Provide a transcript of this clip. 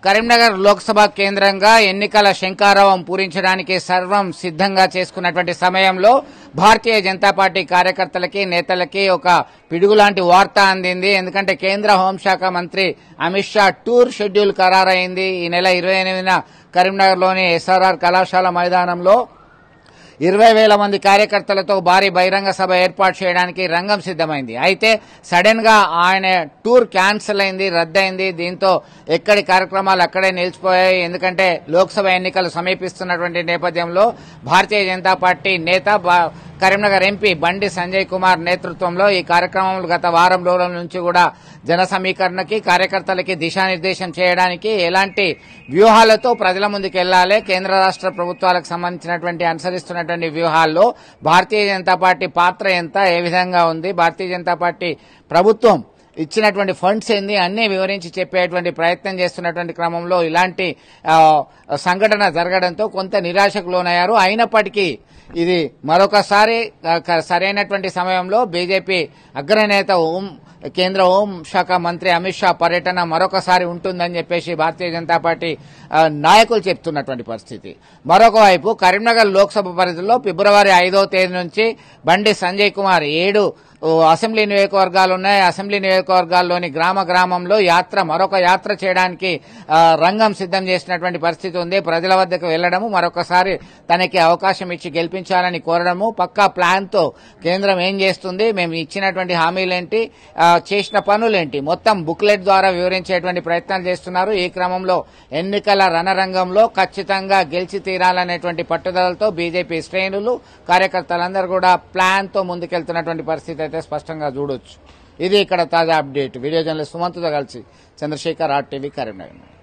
కరీంనగర్ లోక్సభ కేంద్రంగా ఎన్నికల శంఖారావం పూరించడానికి సర్వం సిద్ధంగా చేసుకున్నటువంటి సమయంలో భారతీయ జనతా పార్టీ కార్యకర్తలకి నేతలకి ఒక పిడుగులాంటి వార్త అందింది. ఎందుకంటే కేంద్ర హోంశాఖ మంత్రి అమిత్ షా టూర్ షెడ్యూల్ ఖరారైంది. ఈ నెల 28న కరీంనగర్లోని ఎస్ఆర్ఆర్ కళాశాల మైదానంలో 20,000 మంది కార్యకర్తలతో భారీ బహిరంగ సభ ఏర్పాటు చేయడానికి రంగం సిద్ధమైంది. అయితే సడన్ గా ఆయన టూర్ క్యాన్సిల్ అయింది, రద్దయింది. దీంతో ఎక్కడి కార్యక్రమాలు అక్కడే నిలిచిపోయాయి. ఎందుకంటే లోక్సభ ఎన్నికలు సమీపిస్తున్నటువంటి నేపథ్యంలో భారతీయ జనతా పార్టీ నేత కరీంనగర్ ఎంపీ బండి సంజయ్ కుమార్ నేతృత్వంలో ఈ కార్యక్రమంలో గత వారం రోజుల నుంచి కూడా జన సమీకరణకి కార్యకర్తలకి దిశానిర్దేశం చేయడానికి ఎలాంటి వ్యూహాలతో ప్రజల ముందుకు వెళ్లాలి, కేంద్ర రాష్ట్ర ప్రభుత్వాలకు సంబంధించినటువంటి అనుసరిస్తున్నటువంటి వ్యూహాల్లో భారతీయ జనతా పార్టీ పాత్ర ఎంత, ఏ విధంగా ఉంది, భారతీయ జనతా పార్టీ ప్రభుత్వం ఇచ్చినటువంటి ఫండ్స్ ఏంది అన్ని వివరించి చెప్పేటువంటి ప్రయత్నం చేస్తున్నటువంటి క్రమంలో ఇలాంటి సంఘటన జరగడంతో కొంత నిరాశకు లోనయ్యారు. అయినప్పటికీ ఇది మరొకసారి సరైనటువంటి సమయంలో బీజేపీ అగ్రనేత కేంద్ర హోంశాఖ మంత్రి అమిత్ షా పర్యటన మరొకసారి ఉంటుందని చెప్పేసి భారతీయ జనతా పార్టీ నాయకులు చెప్తున్నటువంటి పరిస్థితి. మరొక వైపు కరీంనగర్ లోక్సభ పరిధిలో ఫిబ్రవరి 5వ తేదీ నుంచి బండి సంజయ్ కుమార్ 7 అసెంబ్లీ నియోజకవర్గాలు ఉన్నాయి. అసెంబ్లీ నియోజకవర్గాల్లోని గ్రామంలో మరొక యాత్ర చేయడానికి రంగం సిద్ధం చేసినటువంటి పరిస్థితి ఉంది. ప్రజల వద్దకు వెళ్లడము, మరొకసారి తనకి అవకాశం ఇచ్చి గెలిపించాలని కోరడము, పక్కా ప్లాన్ తో కేంద్రం ఏం చేస్తుంది, మేము ఇచ్చినటువంటి హామీలేంటి, చేసిన పనులేంటి మొత్తం బుక్లెట్ ద్వారా వివరించేటువంటి ప్రయత్నాలు చేస్తున్నారు. ఈ క్రమంలో ఎన్నికల రణరంగంలో ఖచ్చితంగా గెలిచి తీరాలనేటువంటి పట్టుదలతో బీజేపీ శ్రేణులు కార్యకర్తలందరూ కూడా ప్లాన్ తో ముందుకెళ్తున్నటువంటి పరిస్థితి అయితే స్పష్టంగా చూడొచ్చు. ఇది ఇక్కడ తాజా అప్డేట్. వీడియో జర్నలిస్ట్ సుమంత్తో కలిసి చంద్రశేఖర్, RTV, కరీంనగర్.